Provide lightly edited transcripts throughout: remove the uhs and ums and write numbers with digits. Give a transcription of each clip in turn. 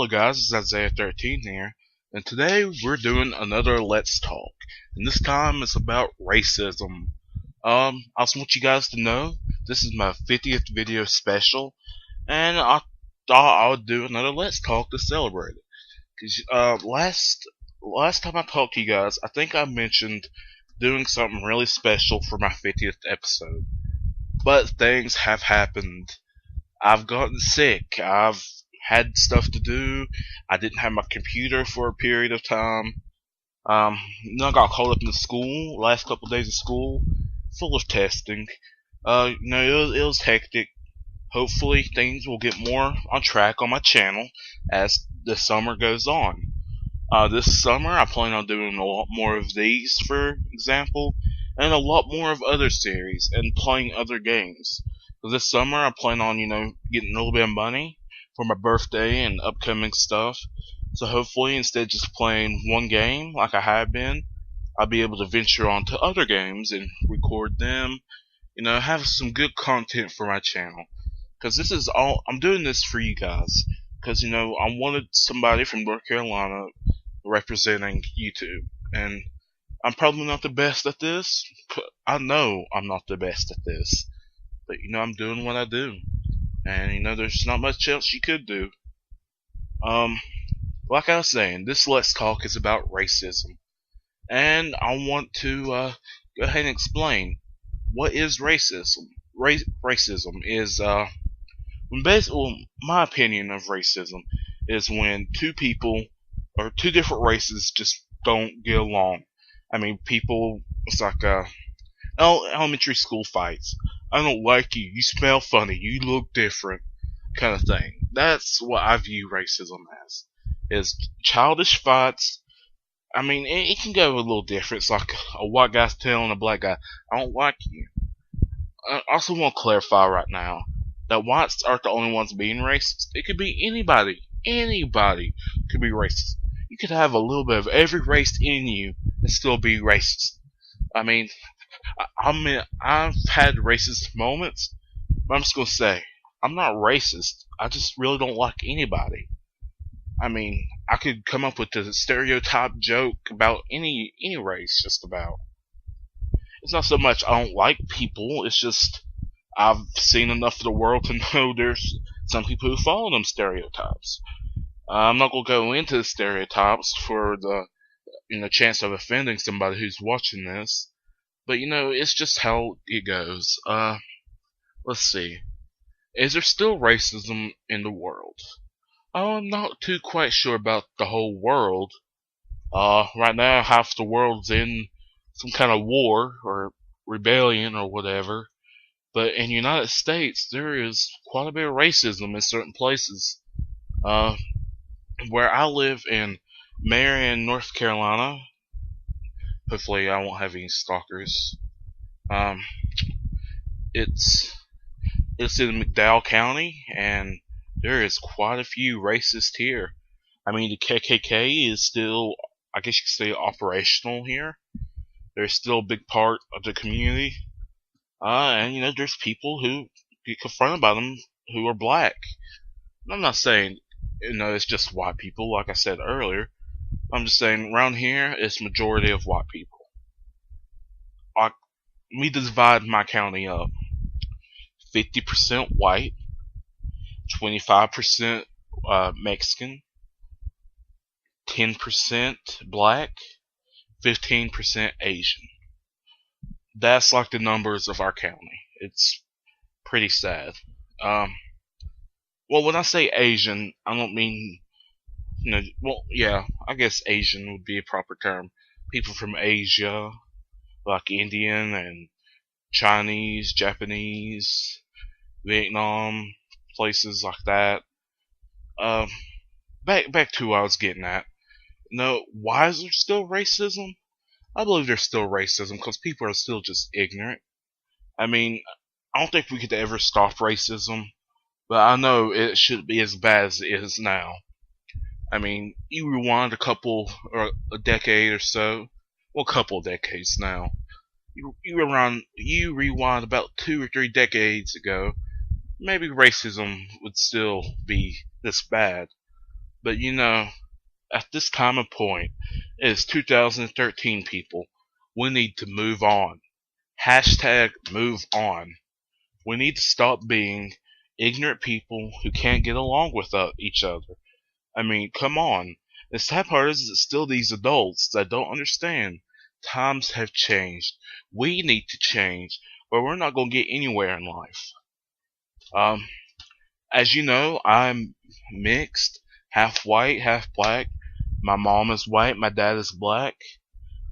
Hello guys, it's Isaiah13 here, and today we're doing another Let's Talk, and this time it's about racism. I just want you guys to know, this is my 50th video special, and I thought I would do another Let's Talk to celebrate it. Cause, last time I talked to you guys, I think I mentioned doing something really special for my 50th episode. But things have happened. I've gotten sick. I've had stuff to do. I didn't have my computer for a period of time. Then I got caught up in school. Last couple of days of school, full of testing. It was hectic. Hopefully, things will get more on track on my channel as the summer goes on. This summer, I plan on doing a lot more of these, for example, and a lot more of other series and playing other games. This summer, I plan on, getting a little bit of money for my birthday and upcoming stuff. So hopefully, instead of just playing one game like I have been, I'll be able to venture on to other games and record them. Have some good content for my channel. Because this is all, I'm doing this for you guys. Because, I wanted somebody from North Carolina representing YouTube. And I'm probably not the best at this. I know I'm not the best at this. But, I'm doing what I do. And, there's not much else you could do. Like I was saying, this Let's Talk is about racism. And I want to go ahead and explain, what is racism? Racism is, my opinion of racism is when two people, or two different races, just don't get along. I mean, it's like, elementary school fights. I don't like you, you smell funny, you look different, kind of thing. That's what I view racism as. Is childish fights. I mean, it can go a little different. It's like a white guy's telling a black guy, I don't like you. I also want to clarify right now that whites aren't the only ones being racist. It could be anybody. Anybody could be racist. You could have a little bit of every race in you and still be racist. I've had racist moments, but I'm just gonna say, I'm not racist. I just really don't like anybody. I could come up with a stereotype joke about any race, just about. It's not so much I don't like people, it's just I've seen enough of the world to know there's some people who follow them stereotypes. I'm not gonna go into the stereotypes for the chance of offending somebody who's watching this. But it's just how it goes. Let's see. Is there still racism in the world? I'm not too quite sure about the whole world. Right now half the world's in some kind of war or rebellion or whatever. But in the United States, there is quite a bit of racism in certain places. Where I live in Marion, North Carolina. Hopefully I won't have any stalkers. It's in McDowell County, and there is quite a few racists here. The KKK is still, I guess you could say, operational here. They're still a big part of the community. And there's people who get confronted by them who are black. I'm not saying, it's just white people, like I said earlier. I'm just saying, around here, it's majority of white people. We divide my county up. 50% white, 25% Mexican, 10% black, 15% Asian. That's like the numbers of our county. It's pretty sad. Well, when I say Asian, I don't mean, I guess Asian would be a proper term. People from Asia, like Indian and Chinese, Japanese, Vietnam, places like that. Back to what I was getting at. Why is there still racism? I believe there's still racism because people are still just ignorant. I don't think we could ever stop racism, but I know it shouldn't be as bad as it is now. You rewind a decade or so, well, a couple of decades now. You rewind about 2 or 3 decades ago, maybe racism would still be this bad. But at this time and point, it is 2013, people. We need to move on. Hashtag move on. We need to stop being ignorant people who can't get along with each other. I mean, come on. The sad part is it's still these adults that don't understand. Times have changed. We need to change, or we're not going to get anywhere in life. Um, as you know, I'm mixed, half white, half black. My mom is white, my dad is black.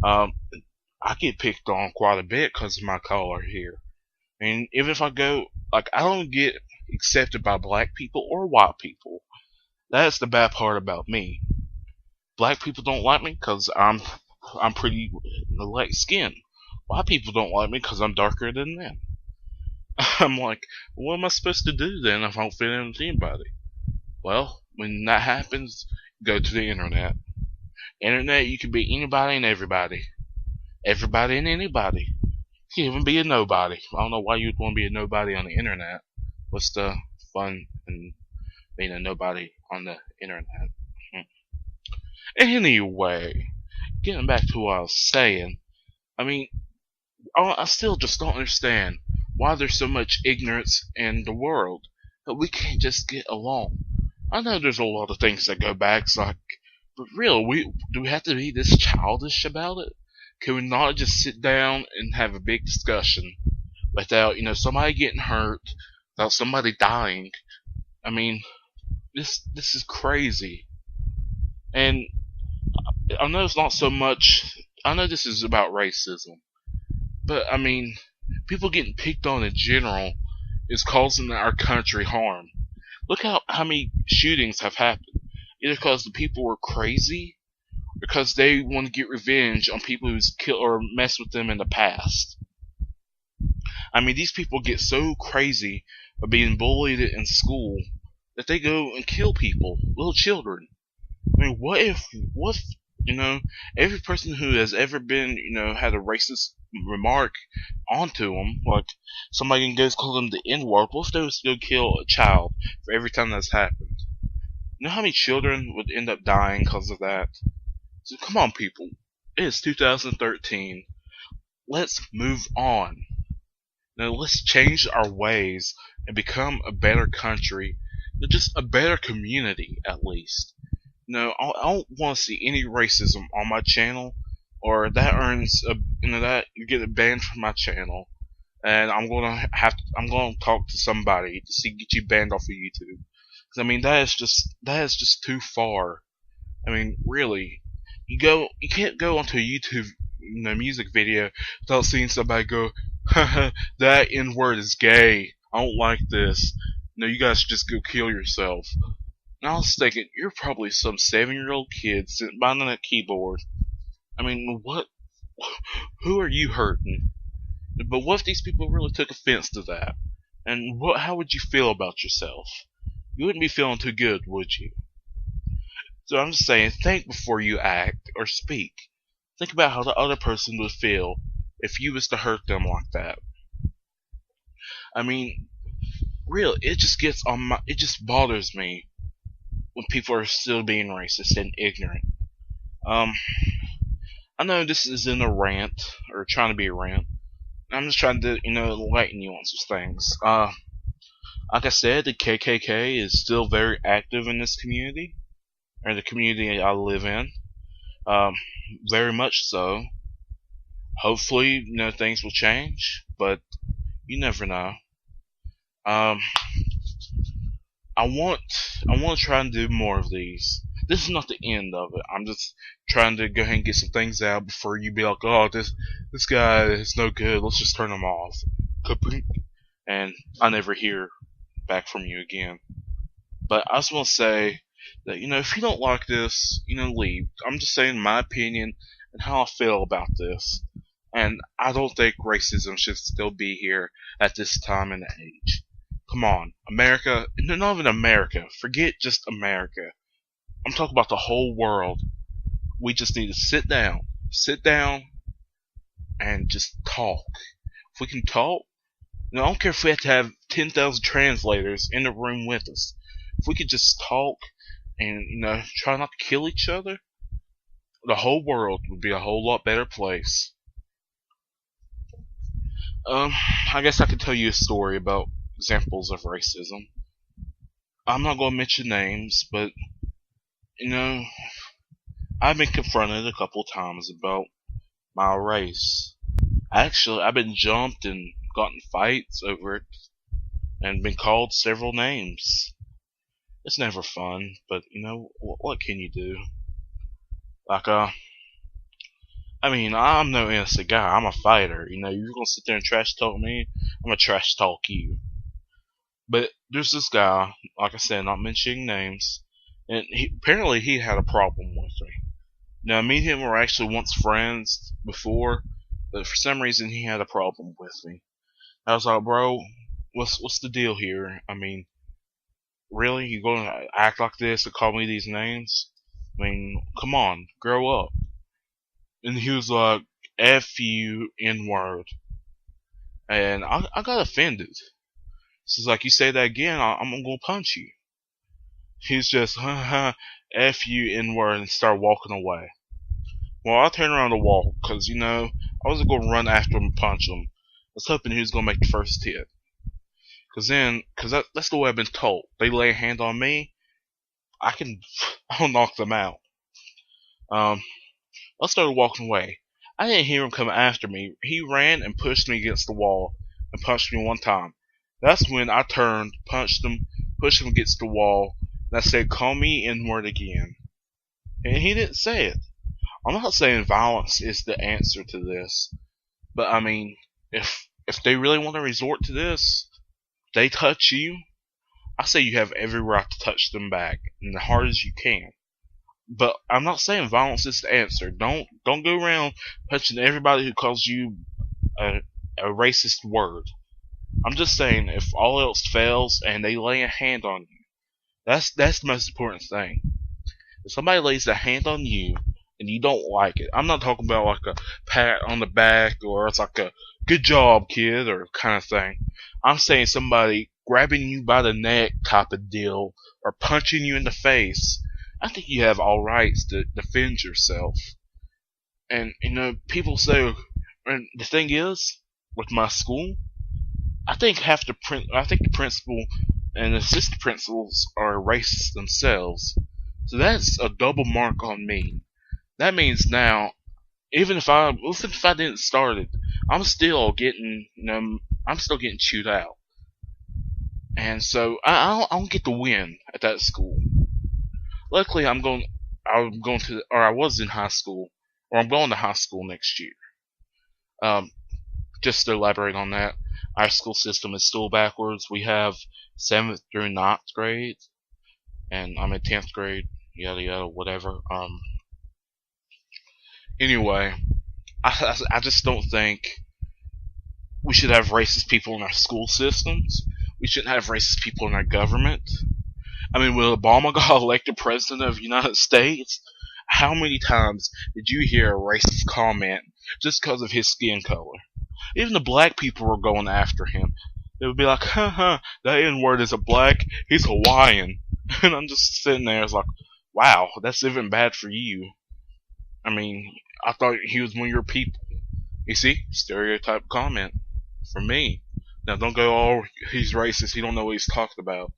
Um, I get picked on quite a bit because of my color here. And even if I go, I don't get accepted by black people or white people. That's the bad part about me. Black people don't like me because I'm pretty light skinned. White people don't like me because I'm darker than them. I'm like, what am I supposed to do then if I don't fit in with anybody? Well, when that happens, go to the internet. Internet, you can be anybody and everybody. Everybody and anybody. You can even be a nobody. I don't know why you'd want to be a nobody on the internet. What's the fun in being a nobody on the internet? Anyway, getting back to what I was saying, I mean, I still just don't understand why there's so much ignorance in the world that we can't just get along. I know there's a lot of things that go back, but really, do we have to be this childish about it? Can we not just sit down and have a big discussion without, somebody getting hurt, without somebody dying? I mean, this is crazy. And I know it's not so much. I know this is about racism, but I mean, people getting picked on in general is causing our country harm. Look how many shootings have happened. Either because the people were crazy, or because they want to get revenge on people who's killed or messed with them in the past. I mean, these people get so crazy of being bullied in school that they go and kill people, little children. I mean, what if every person who has ever been, had a racist remark onto them, like somebody goes call them the N-word, what if they was to go kill a child for every time that's happened? You know how many children would end up dying because of that? So come on, people. It is 2013. Let's move on. Now let's change our ways and become a better country, just a better community at least. No, I don't want to see any racism on my channel, or that earns that you get it banned from my channel, and I'm gonna talk to somebody to get you banned off of YouTube. Because I mean that is just too far. I mean, really, you can't go onto a YouTube music video without seeing somebody go, haha, that N-word is gay. I don't like this. No, you guys should just go kill yourself. And I was thinking, you're probably some 7-year-old kid sitting behind a keyboard. I mean, what? Who are you hurting? But what if these people really took offense to that? And how would you feel about yourself? You wouldn't be feeling too good, would you? So I'm just saying, think before you act or speak. Think about how the other person would feel if you was to hurt them like that. I mean, really, it just bothers me when people are still being racist and ignorant. I know this isn't a rant, or trying to be a rant. I'm just trying to, enlighten you on some things. Like I said, the KKK is still very active in this community, or the community I live in. Very much so. Hopefully, things will change, but you never know. I want to try and do more of these. This is not the end of it. I'm just trying to go ahead and get some things out before you be like, oh, this guy is no good. Let's just turn him off. And I never hear back from you again. But I just want to say that, if you don't like this, leave. I'm just saying my opinion and how I feel about this. And I don't think racism should still be here at this time and age. Come on, America, not even America, forget just America. I'm talking about the whole world. We just need to sit down, and just talk. If we can talk, I don't care if we have to have 10,000 translators in the room with us. If we could just talk and try not to kill each other, the whole world would be a whole lot better place. I guess I could tell you a story about examples of racism. I'm not going to mention names, but you know, I've been confronted a couple times about my race. Actually, I've been jumped and gotten fights over it, and been called several names. It's never fun, but what can you do? Like, I'm no innocent guy. I'm a fighter. You're gonna sit there and trash talk me. I'm gonna trash talk you. But there's this guy, like I said, not mentioning names, and apparently he had a problem with me. Now, me and him were actually once friends before, but for some reason he had a problem with me. I was like, bro, what's the deal here? Really? You gonna act like this and call me these names? Come on, grow up. And he was like, F you, N-word. And I got offended. So it's like, you say that again, I'm gonna punch you. He's just, F you, N-word, and start walking away. Well, I turned around to walk, because, I wasn't gonna run after him and punch him. I was hoping he was gonna make the first hit. Because that's the way I've been told. They lay a hand on me, I'll knock them out. I started walking away. I didn't hear him come after me. He ran and pushed me against the wall and punched me one time. That's when I turned, punched him, pushed him against the wall, and I said, call me N-word again. And he didn't say it. I'm not saying violence is the answer to this, but if they really want to resort to this, they touch you, I say you have every right to touch them back, and as hard as you can. But I'm not saying violence is the answer. Don't go around punching everybody who calls you a racist word. I'm just saying, if all else fails and they lay a hand on you, that's the most important thing. If somebody lays a hand on you and you don't like it, I'm not talking about like a pat on the back or it's like a good job, kid, or kind of thing. I'm saying somebody grabbing you by the neck type of deal or punching you in the face. I think you have all rights to defend yourself. And people say, and the thing is, with my school, I think the principal and assistant principals are racist themselves. So that's a double mark on me. That means now, even if I didn't start it, I'm still getting chewed out. And so I don't get the win at that school. Luckily, I was in high school, or I'm going to high school next year. Just to elaborate on that, our school system is still backwards. We have 7th through 9th grade, and I'm in 10th grade, yada yada, whatever. Anyway, I just don't think we should have racist people in our school systems. We shouldn't have racist people in our government. When Obama got elected president of the United States, how many times did you hear a racist comment just because of his skin color? Even the black people were going after him. They would be like, that N-word isn't black, he's Hawaiian. And I'm just sitting there, it's like, wow, that's even bad for you. I thought he was one of your people. You see, stereotype comment from me. Now don't go, oh, he's racist, he don't know what he's talking about.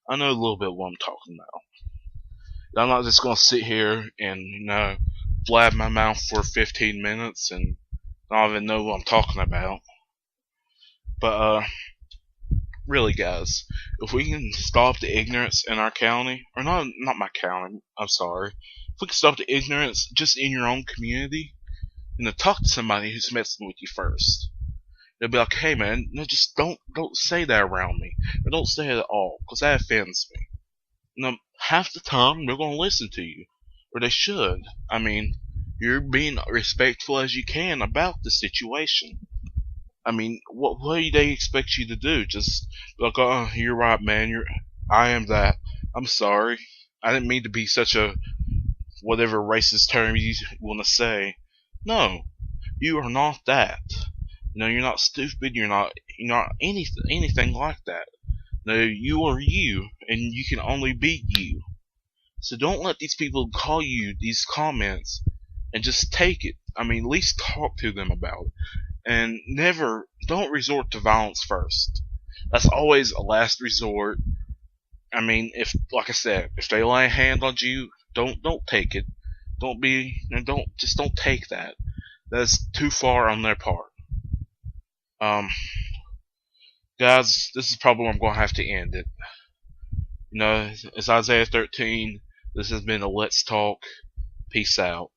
I know a little bit what I'm talking about. I'm not just gonna sit here and blab my mouth for 15 minutes and not even know what I'm talking about. But really, guys, if we can stop the ignorance in our county, or not my county, I'm sorry. If we can stop the ignorance just in your own community, talk to somebody who's messing with you first. They'll be like, hey man, just don't say that around me. Or don't say it at all, because that offends me. Half the time, they're going to listen to you. Or they should. You're being respectful as you can about the situation. What do they expect you to do? Just be like, oh, you're right, man. I am that. I'm sorry. I didn't mean to be such a whatever racist term you want to say. No, you are not that. You're not stupid. You're not anything like that. No, you are you, and you can only be you. So don't let these people call you these comments and just take it. I mean, at least talk to them about it. And don't resort to violence first. That's always a last resort. I mean, like I said, if they lay a hand on you, don't take it. Don't take that. That's too far on their part. Um, guys, this is probably where I'm gonna have to end it. It's Isaiah 13. This has been a Let's Talk. Peace out.